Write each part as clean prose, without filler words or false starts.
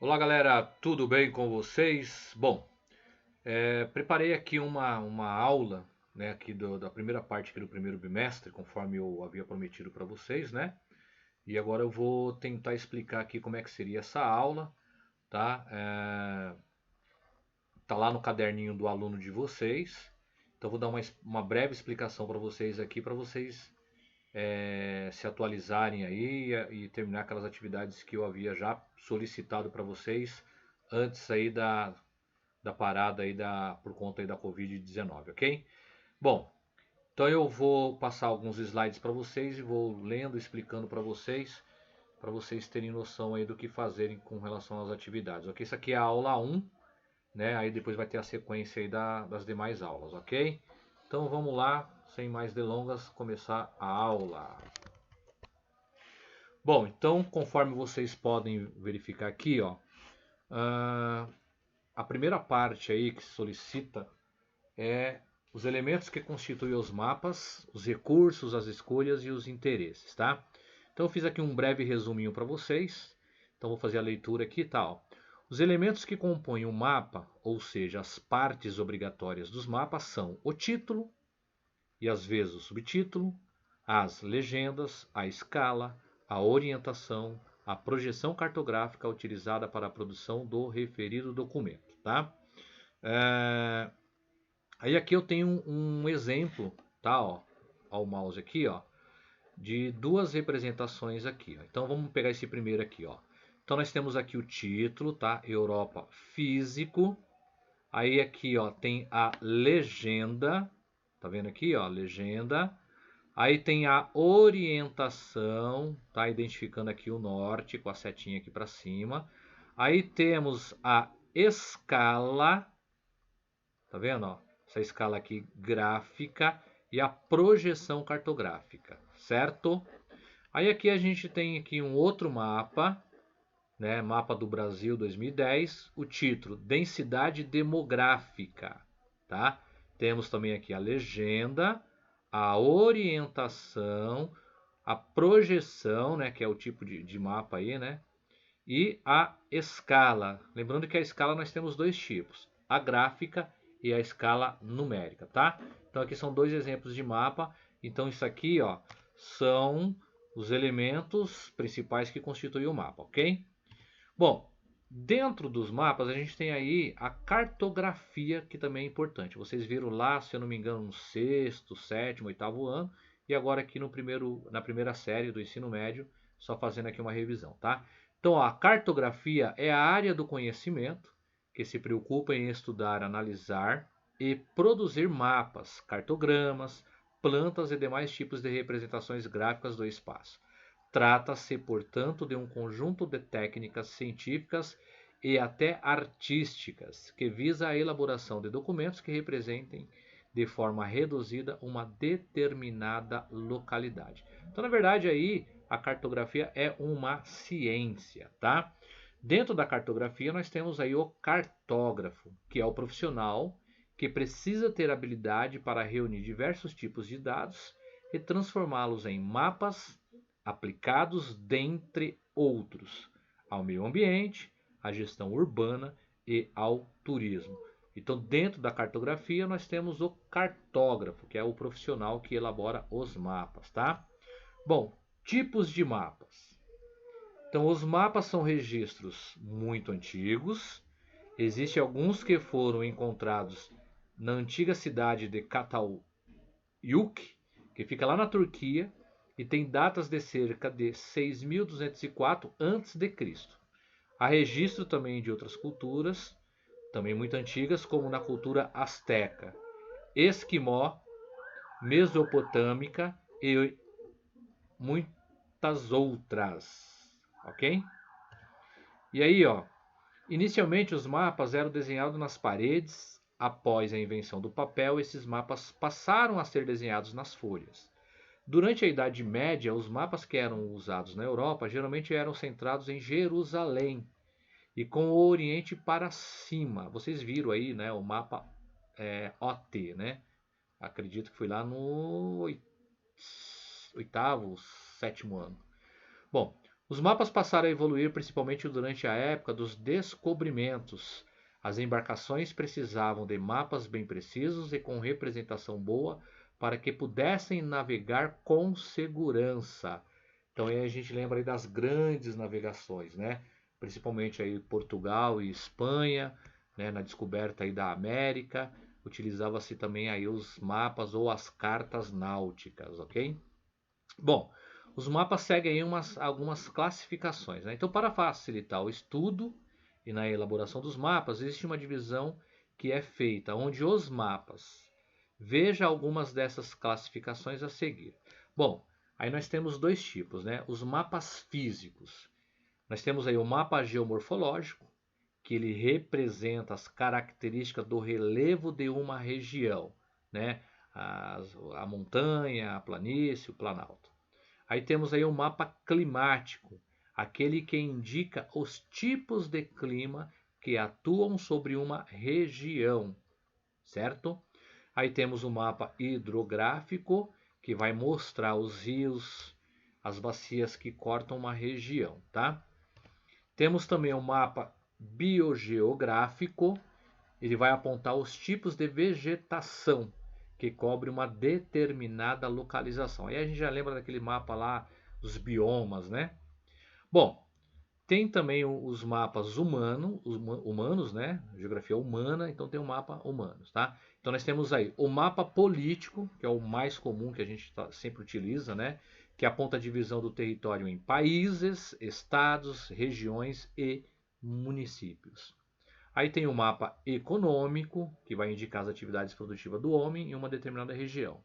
Olá galera, tudo bem com vocês? Bom, preparei aqui uma aula, né, aqui da primeira parte aqui do primeiro bimestre, conforme eu havia prometido para vocês, né? E agora eu vou tentar explicar aqui como é que seria essa aula, tá? Tá lá no caderninho do aluno de vocês. Então eu vou dar uma breve explicação para vocês aqui, para vocês se atualizarem aí e terminar aquelas atividades que eu havia já solicitado para vocês antes aí da parada aí por conta aí da Covid-19, ok? Bom, então eu vou passar alguns slides para vocês e vou lendo, explicando para vocês terem noção aí do que fazerem com relação às atividades, ok? Isso aqui é a aula 1, né? Aí depois vai ter a sequência aí das demais aulas, ok? Então vamos lá, sem mais delongas, começar a aula. Bom, então conforme vocês podem verificar aqui, ó, a primeira parte aí que se solicita é os elementos que constituem os mapas, os recursos, as escolhas e os interesses, tá? Então eu fiz aqui um breve resuminho para vocês. Então vou fazer a leitura aqui, tal. Os elementos que compõem o mapa, ou seja, as partes obrigatórias dos mapas são o título e às vezes o subtítulo, as legendas, a escala, a orientação, a projeção cartográfica utilizada para a produção do referido documento, tá? É, Aí aqui eu tenho um exemplo, tá? Ó, o mouse aqui, ó, de duas representações aqui. Ó. Então vamos pegar esse primeiro aqui, ó. Então nós temos aqui o título, tá? Europa Físico. Aí aqui, ó, tem a legenda. Tá vendo aqui, ó, legenda. Aí tem a orientação, tá? Identificando aqui o norte com a setinha aqui para cima. Aí temos a escala, tá vendo, ó? Essa escala aqui gráfica e a projeção cartográfica, certo? Aí aqui a gente tem aqui um outro mapa, né? Mapa do Brasil 2010, o título Densidade Demográfica, tá? Temos também aqui a legenda, a orientação, a projeção, né? Que é o tipo de mapa aí, né? E a escala. Lembrando que a escala nós temos dois tipos, a gráfica e a escala numérica, tá? Então aqui são dois exemplos de mapa. Então isso aqui, ó, são os elementos principais que constituem o mapa, ok? Bom, dentro dos mapas a gente tem aí a cartografia, que também é importante. Vocês viram lá, se eu não me engano, no sexto, sétimo, oitavo ano, e agora aqui na primeira série do ensino médio, só fazendo aqui uma revisão, tá? Então, ó, a cartografia é a área do conhecimento que se preocupa em estudar, analisar e produzir mapas, cartogramas, plantas e demais tipos de representações gráficas do espaço. Trata-se, portanto, de um conjunto de técnicas científicas e até artísticas que visa a elaboração de documentos que representem de forma reduzida uma determinada localidade. Então, na verdade, aí a cartografia é uma ciência, tá? Dentro da cartografia nós temos aí o cartógrafo, que é o profissional que precisa ter habilidade para reunir diversos tipos de dados e transformá-los em mapas aplicados dentre outros ao meio ambiente, à gestão urbana e ao turismo. Então, dentro da cartografia, nós temos o cartógrafo, que é o profissional que elabora os mapas, tá? Bom, tipos de mapas. Então, os mapas são registros muito antigos. Existem alguns que foram encontrados na antiga cidade de Cataluyuk, que fica lá na Turquia, e tem datas de cerca de 6.204 a.C. Há registro também de outras culturas, também muito antigas, como na cultura asteca, esquimó, mesopotâmica e muitas outras, ok? E aí, ó, inicialmente os mapas eram desenhados nas paredes. Após a invenção do papel, esses mapas passaram a ser desenhados nas folhas. Durante a Idade Média, os mapas que eram usados na Europa geralmente eram centrados em Jerusalém e com o Oriente para cima. Vocês viram aí, né, o mapa OT, né? Acredito que foi lá no oitavo, sétimo ano. Bom, Os mapas passaram a evoluir principalmente durante a época dos descobrimentos. As embarcações precisavam de mapas bem precisos e com representação boa para que pudessem navegar com segurança. Então aí a gente lembra aí das grandes navegações, né? Principalmente aí Portugal e Espanha, né? Na descoberta aí da América, utilizava-se também aí os mapas ou as cartas náuticas, ok? Bom, os mapas seguem aí algumas classificações, né? Então, para facilitar o estudo e na elaboração dos mapas, existe uma divisão que é feita onde os mapas. Veja algumas dessas classificações a seguir. Bom, aí nós temos dois tipos, né? Os mapas físicos. Nós temos aí o mapa geomorfológico, que ele representa as características do relevo de uma região, né? A montanha, a planície, o planalto. Aí temos aí o mapa climático, aquele que indica os tipos de clima que atuam sobre uma região, certo? Aí temos o mapa hidrográfico, que vai mostrar os rios, as bacias que cortam uma região, tá? Temos também o mapa biogeográfico, ele vai apontar os tipos de vegetação que cobre uma determinada localização. Aí a gente já lembra daquele mapa lá dos biomas, né? Bom, tem também os mapas humanos, né? Geografia humana, então tem o mapa humanos, tá? Então nós temos aí o mapa político, que é o mais comum que a gente sempre utiliza, né? Que aponta a divisão do território em países, estados, regiões e municípios. Aí tem o mapa econômico, que vai indicar as atividades produtivas do homem em uma determinada região.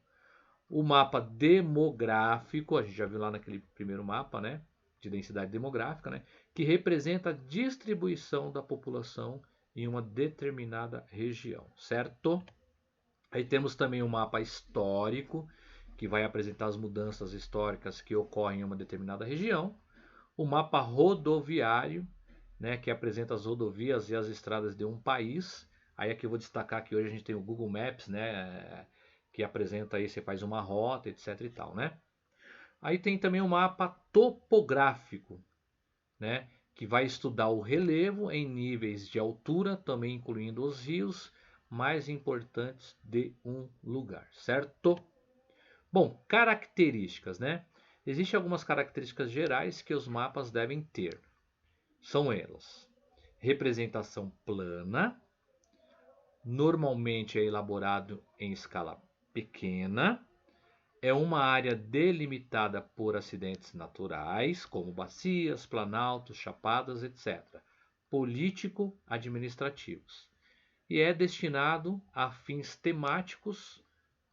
O mapa demográfico, a gente já viu lá naquele primeiro mapa, né? De densidade demográfica, né? Que representa a distribuição da população em uma determinada região, certo? Aí temos também o mapa histórico, que vai apresentar as mudanças históricas que ocorrem em uma determinada região. O mapa rodoviário, né, que apresenta as rodovias e as estradas de um país. Aí aqui eu vou destacar que hoje a gente tem o Google Maps, né, que apresenta aí, você faz uma rota, etc e tal, né? Aí tem também o mapa topográfico, né, que vai estudar o relevo em níveis de altura, também incluindo os rios mais importantes de um lugar, certo? Bom, características, né? Existem algumas características gerais que os mapas devem ter. São elas: representação plana, normalmente é elaborado em escala pequena, é uma área delimitada por acidentes naturais, como bacias, planaltos, chapadas, etc., político-administrativos, e é destinado a fins temáticos,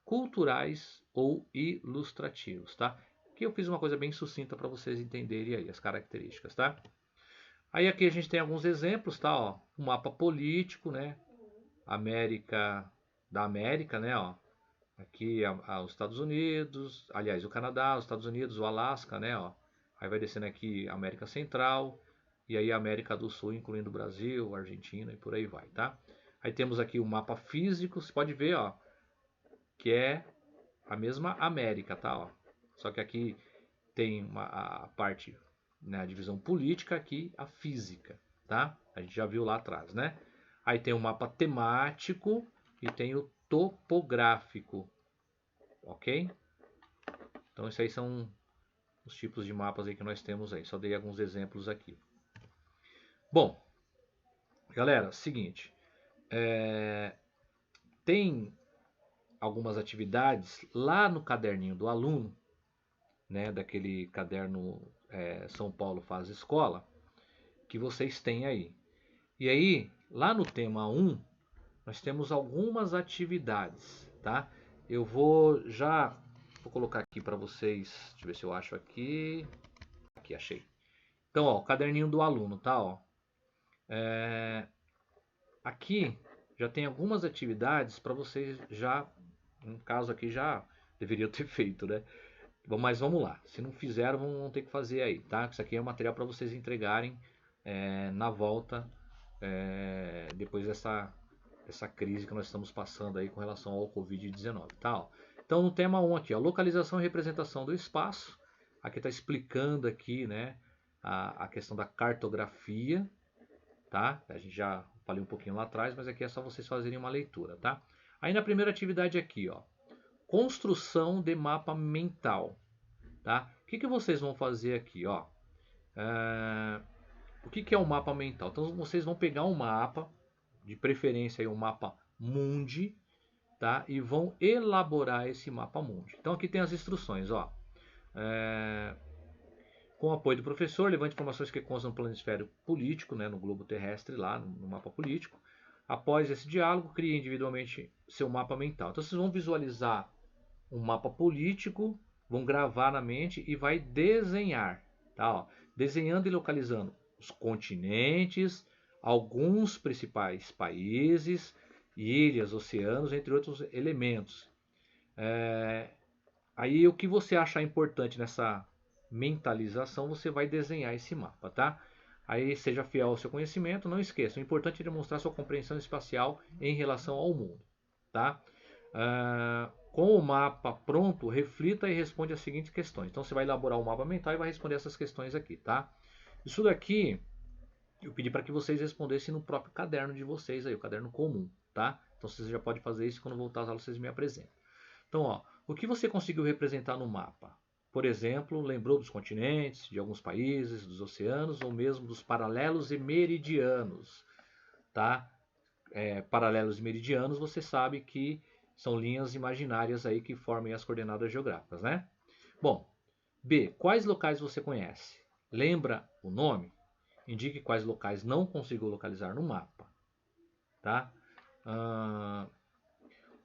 culturais ou ilustrativos, tá? Aqui eu fiz uma coisa bem sucinta para vocês entenderem aí as características, tá? Aí aqui a gente tem alguns exemplos, tá? Ó, o mapa político, né? Da América, né? Ó, aqui os Estados Unidos, aliás, o Canadá, os Estados Unidos, o Alasca, né? Ó, aí vai descendo aqui a América Central e aí a América do Sul, incluindo o Brasil, a Argentina e por aí vai, tá? Aí temos aqui o mapa físico, você pode ver, ó, que é a mesma América, tá? Ó, só que aqui tem a parte, né, a divisão política, aqui a física, tá? A gente já viu lá atrás, né? Aí tem o mapa temático e tem o topográfico, ok? Então esses aí são os tipos de mapas aí que nós temos aí. Só dei alguns exemplos aqui. Bom, galera, seguinte, tem algumas atividades lá no caderninho do aluno, né, daquele caderno São Paulo Faz Escola, que vocês têm aí. E aí, lá no tema 1, nós temos algumas atividades, tá? Eu vou colocar aqui para vocês, deixa eu ver se eu acho aqui. Aqui, achei. Então, ó, o caderninho do aluno, tá? Ó. Aqui já tem algumas atividades para vocês já, no caso aqui, já deveriam ter feito, né? Mas vamos lá. Se não fizeram, vão ter que fazer aí, tá? Isso aqui é um material para vocês entregarem na volta, depois dessa crise que nós estamos passando aí com relação ao Covid-19, tá? Ó. Então, no tema 1 aqui, ó, localização e representação do espaço. Aqui está explicando aqui, né, a questão da cartografia, tá? A gente já falei um pouquinho lá atrás, mas aqui é só vocês fazerem uma leitura, tá? Aí na primeira atividade aqui, ó, construção de mapa mental, tá? O que vocês vão fazer aqui, ó? O que é o mapa mental? Então vocês vão pegar um mapa, de preferência aí um mapa mundi, tá? E vão elaborar esse mapa mundi. Então aqui tem as instruções, ó. Com o apoio do professor, levante informações que constam no planisfério político, né, no globo terrestre lá, no mapa político. Após esse diálogo, crie individualmente seu mapa mental. Então vocês vão visualizar um mapa político, vão gravar na mente e vai desenhar, tá? Ó, desenhando e localizando os continentes, alguns principais países, ilhas, oceanos, entre outros elementos. Aí o que você achar importante nessa mentalização, você vai desenhar esse mapa, tá? Aí seja fiel ao seu conhecimento, não esqueça, o importante é demonstrar sua compreensão espacial em relação ao mundo, tá? Com o mapa pronto, reflita e responde as seguintes questões. Então você vai elaborar o mapa mental e vai responder essas questões aqui, tá? Isso daqui eu pedi para que vocês respondessem no próprio caderno de vocês aí, o caderno comum, tá? Então você já pode fazer isso quando voltar às aulas, vocês me apresentam. Então, ó, o que você conseguiu representar no mapa? Por exemplo, lembrou dos continentes, de alguns países, dos oceanos ou mesmo dos paralelos e meridianos, tá? Paralelos e meridianos, você sabe que são linhas imaginárias aí que formam as coordenadas geográficas, né? Bom, B. Quais locais você conhece? Lembra o nome? Indique quais locais não conseguiu localizar no mapa, tá?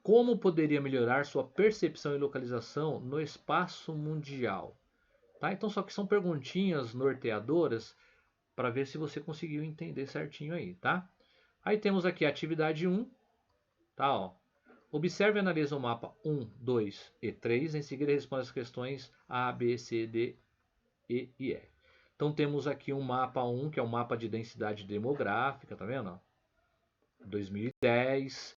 Como poderia melhorar sua percepção e localização no espaço mundial? Tá? Então, só que são perguntinhas norteadoras para ver se você conseguiu entender certinho aí, tá? Aí temos aqui a atividade 1, tá? Ó. Observe e analise o mapa 1, 2 e 3. Em seguida, responda as questões A, B, C, D, E e F. Então, temos aqui um mapa 1, que é o mapa de densidade demográfica, tá vendo? 2010.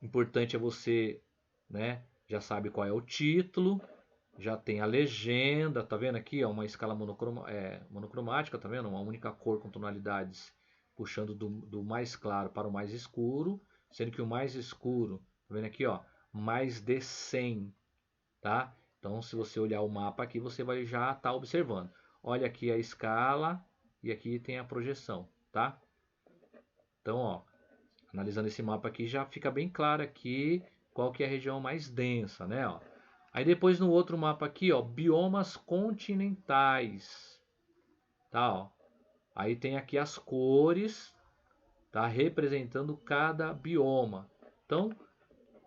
Importante é você, né, já sabe qual é o título, já tem a legenda, tá vendo aqui? É uma escala monocromática, tá vendo? Uma única cor com tonalidades puxando do mais claro para o mais escuro, sendo que o mais escuro, tá vendo aqui, ó, mais de 100, tá? Então, se você olhar o mapa aqui, você vai já estar observando. Olha aqui a escala e aqui tem a projeção, tá? Então, ó, analisando esse mapa aqui, já fica bem claro aqui qual que é a região mais densa, né? Ó. Aí depois no outro mapa aqui, ó, biomas continentais, tá? Ó. Aí tem aqui as cores, tá? Representando cada bioma. Então,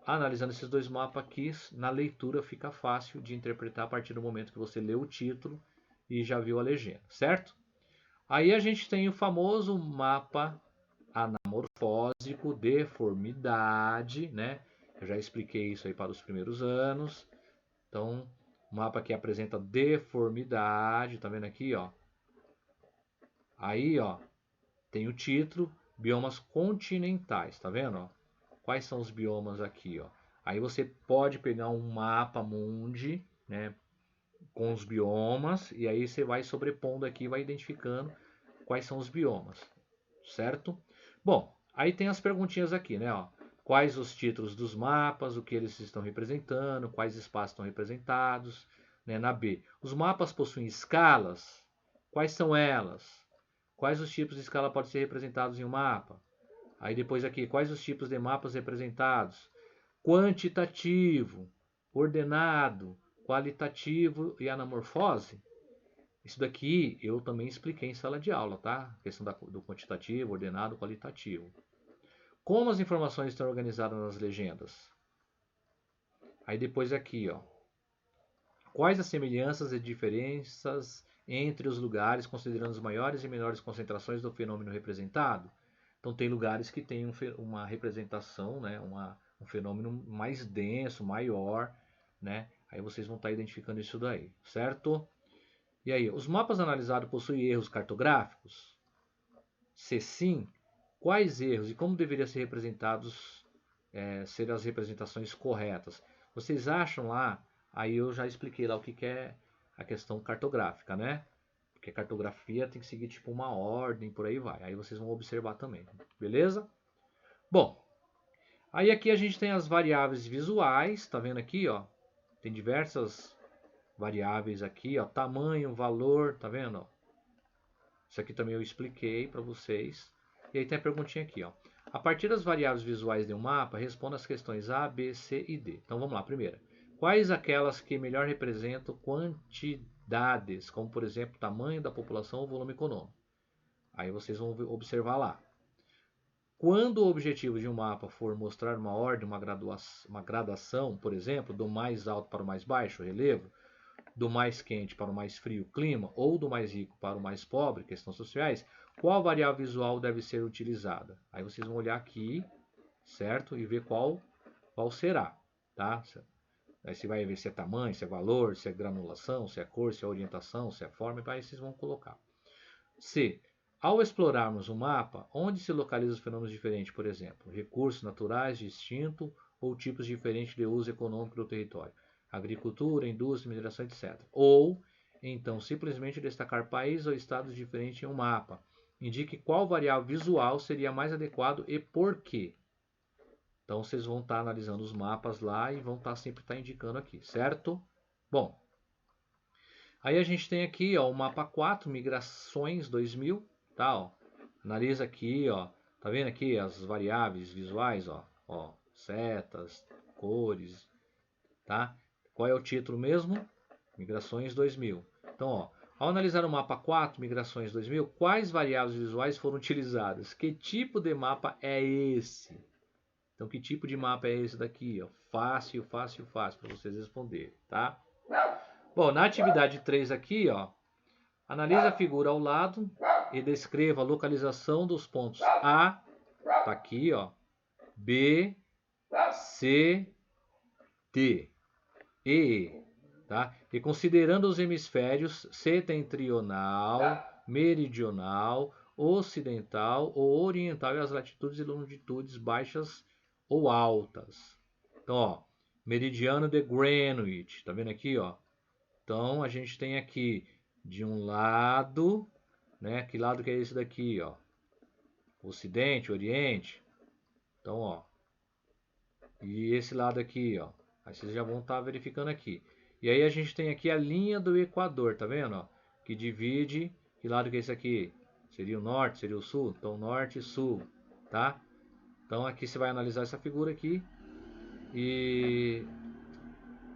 analisando esses dois mapas aqui, na leitura fica fácil de interpretar a partir do momento que você lê o título e já viu a legenda, certo? Aí a gente tem o famoso mapa anamorfósico, deformidade, né? Eu já expliquei isso aí para os primeiros anos. Então, o mapa que apresenta deformidade, tá vendo aqui, ó? Aí, ó, tem o título, biomas continentais, tá vendo, ó? Quais são os biomas aqui, ó? Aí você pode pegar um mapa mundi, né, com os biomas, e aí você vai sobrepondo aqui, vai identificando quais são os biomas, certo? Bom, aí tem as perguntinhas aqui, né? Ó. Quais os títulos dos mapas, o que eles estão representando, quais espaços estão representados, né? Na B. Os mapas possuem escalas? Quais são elas? Quais os tipos de escala podem ser representados em um mapa? Aí depois aqui, quais os tipos de mapas representados? Quantitativo, ordenado, qualitativo e anamorfose? Isso daqui eu também expliquei em sala de aula, tá? A questão do quantitativo, ordenado, qualitativo. Como as informações estão organizadas nas legendas? Aí depois aqui, ó. Quais as semelhanças e diferenças entre os lugares, considerando as maiores e menores concentrações do fenômeno representado? Então tem lugares que tem uma representação, né? Um fenômeno mais denso, maior, né? Aí vocês vão estar identificando isso daí, certo? E aí, os mapas analisados possuem erros cartográficos? Se sim, quais erros e como deveriam ser representados, ser as representações corretas? Vocês acham lá, aí eu já expliquei lá o que é a questão cartográfica, né? Porque a cartografia tem que seguir tipo uma ordem, por aí vai. Aí vocês vão observar também, beleza? Bom, aí aqui a gente tem as variáveis visuais, tá vendo aqui, ó? Tem diversas variáveis aqui, ó, tamanho, valor, tá vendo? Ó? Isso aqui também eu expliquei para vocês. E aí tem a perguntinha aqui, ó. A partir das variáveis visuais de um mapa, responda as questões A, B, C e D. Então vamos lá, primeira. Quais aquelas que melhor representam quantidades, como por exemplo, tamanho da população ou volume econômico? Aí vocês vão observar lá. Quando o objetivo de um mapa for mostrar uma ordem, uma gradação, por exemplo, do mais alto para o mais baixo, relevo, do mais quente para o mais frio, clima, ou do mais rico para o mais pobre, questões sociais, qual variável visual deve ser utilizada? Aí vocês vão olhar aqui, certo? E ver qual será, tá? Aí você vai ver se é tamanho, se é valor, se é granulação, se é cor, se é orientação, se é forma, e aí vocês vão colocar. C. Ao explorarmos o mapa, onde se localizam os fenômenos diferentes, por exemplo, recursos naturais distintos ou tipos diferentes de uso econômico do território, agricultura, indústria, mineração, etc. Ou, então, simplesmente destacar países ou estados diferentes em um mapa. Indique qual variável visual seria mais adequado e por quê. Então, vocês vão estar analisando os mapas lá e vão sempre estar indicando aqui, certo? Bom, aí a gente tem aqui ó, o mapa 4, Migrações 2000. Tá, ó. Analisa aqui, ó. Tá vendo aqui as variáveis visuais, ó, setas, cores, tá? Qual é o título mesmo? Migrações 2000. Então, ó, ao analisar o mapa 4, Migrações 2000, quais variáveis visuais foram utilizadas? Que tipo de mapa é esse? Então, que tipo de mapa é esse daqui? Ó? Fácil para vocês responderem, tá? Bom, na atividade 3 aqui, ó, analise a figura ao lado e descreva a localização dos pontos A, tá aqui, ó, B, C, D e E, tá? E considerando os hemisférios setentrional, meridional, ocidental ou oriental e as latitudes e longitudes baixas ou altas. Então, ó, meridiano de Greenwich, tá vendo aqui, ó? Então, a gente tem aqui de um lado, né? Que lado que é esse daqui, ó? Ocidente, Oriente. Então, ó. E esse lado aqui, ó. Aí vocês já vão estar verificando aqui. E aí a gente tem aqui a linha do Equador, tá vendo? Ó? Que divide, que lado que é esse aqui? Seria o norte, seria o sul? Então, norte e sul, tá? Então, aqui você vai analisar essa figura aqui e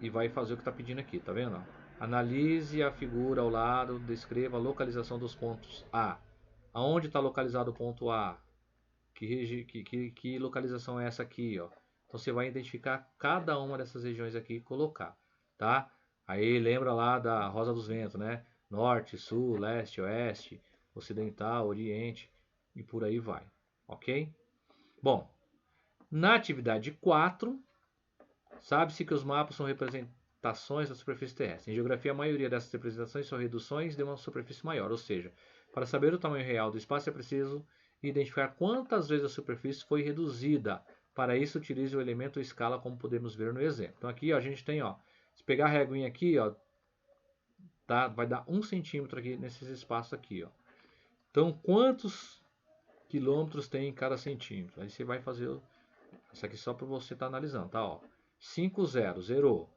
vai fazer o que está pedindo aqui, tá vendo? Analise a figura ao lado, descreva a localização dos pontos A. Aonde está localizado o ponto A? Que localização é essa aqui, ó? Então você vai identificar cada uma dessas regiões aqui e colocar, tá? Aí lembra lá da Rosa dos Ventos, né? Norte, Sul, Leste, Oeste, Ocidental, Oriente e por aí vai, ok? Bom, na atividade 4, sabe-se que os mapas são representações da superfície terrestre. Em geografia, a maioria dessas representações são reduções de uma superfície maior, ou seja, para saber o tamanho real do espaço é preciso identificar quantas vezes a superfície foi reduzida. Para isso, utilize o elemento escala, como podemos ver no exemplo. Então aqui ó, a gente tem, ó, se pegar a reguinha aqui, ó, tá, vai dar 1 centímetro aqui nesses espaços aqui, ó. Então quantos quilômetros tem em cada centímetro? Aí você vai fazer isso aqui só para você estar analisando, tá? Ó. 5, 0, zerou.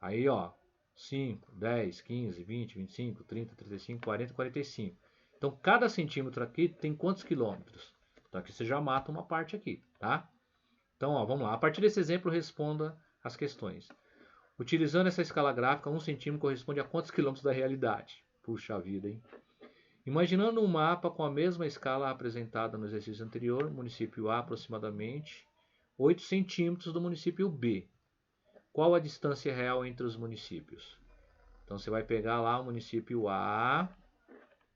Aí, ó, 5, 10, 15, 20, 25, 30, 35, 40, 45. Então, cada centímetro aqui tem quantos quilômetros? Então, aqui você já mata uma parte aqui, tá? Então, ó, vamos lá. A partir desse exemplo, responda as questões. Utilizando essa escala gráfica, 1 centímetro corresponde a quantos quilômetros da realidade? Puxa vida, hein? Imaginando um mapa com a mesma escala apresentada no exercício anterior, município A aproximadamente 8 centímetros do município B. Qual a distância real entre os municípios? Então você vai pegar lá o município A,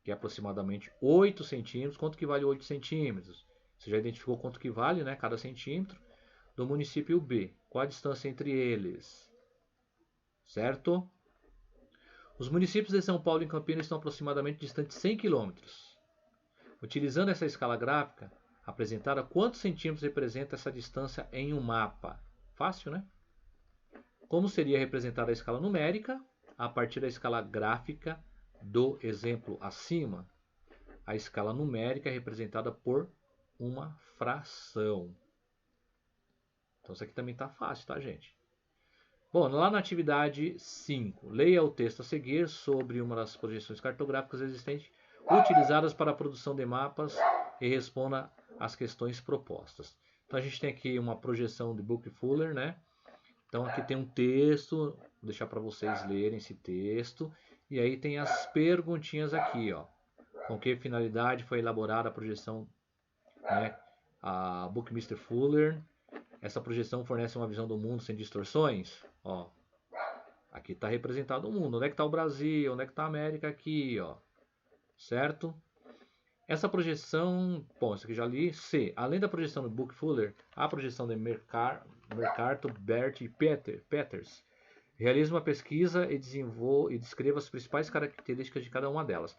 que é aproximadamente 8 centímetros. Quanto que vale 8 centímetros? Você já identificou quanto que vale, né, cada centímetro. Do município B. Qual a distância entre eles? Certo? Os municípios de São Paulo e Campinas estão aproximadamente distantes 100 quilômetros. Utilizando essa escala gráfica apresentada, quantos centímetros representa essa distância em um mapa? Fácil, né? Como seria representada a escala numérica? A partir da escala gráfica, do exemplo acima, a escala numérica é representada por uma fração. Então isso aqui também está fácil, tá, gente? Bom, lá na atividade 5, leia o texto a seguir sobre uma das projeções cartográficas existentes utilizadas para a produção de mapas e responda às questões propostas. Então a gente tem aqui uma projeção de Book Fuller, né? Então aqui tem um texto, vou deixar para vocês lerem esse texto. E aí tem as perguntinhas aqui, ó. Com que finalidade foi elaborada a projeção, né? A Buckminster Fuller. Essa projeção fornece uma visão do mundo sem distorções. Ó, aqui está representado o mundo. Onde é que está o Brasil? Onde é que está a América? Aqui, ó. Certo? Essa projeção, bom, isso aqui já li. C. Além da projeção do Book Fuller, a projeção de Mercato, Bert e Peters. Realize uma pesquisa e descreva as principais características de cada uma delas.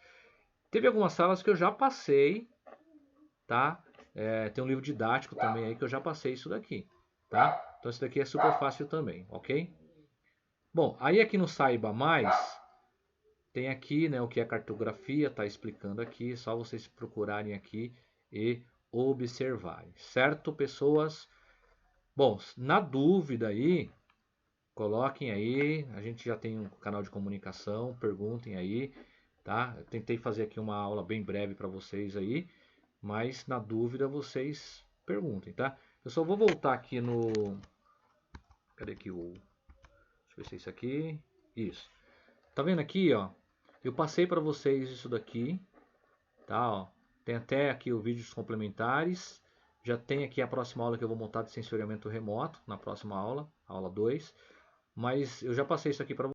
Teve algumas salas que eu já passei, tá? Tem um livro didático também aí que eu já passei isso daqui, tá? Então isso daqui é super fácil também, ok? Bom, aí aqui no Saiba Mais, tem aqui, né, o que é cartografia, tá explicando aqui, só vocês procurarem aqui e observarem, certo, pessoas? Bom, na dúvida aí, coloquem aí, a gente já tem um canal de comunicação, perguntem aí, tá? Eu tentei fazer aqui uma aula bem breve para vocês aí, mas na dúvida vocês perguntem, tá? Eu só vou voltar aqui no... Cadê aqui o... Deixa eu ver se é isso aqui. Isso. Tá vendo aqui, ó? Eu passei para vocês isso daqui, tá? Ó. Tem até aqui os vídeos complementares. Já tem aqui a próxima aula que eu vou montar de sensoriamento remoto, na próxima aula, aula 2. Mas eu já passei isso aqui para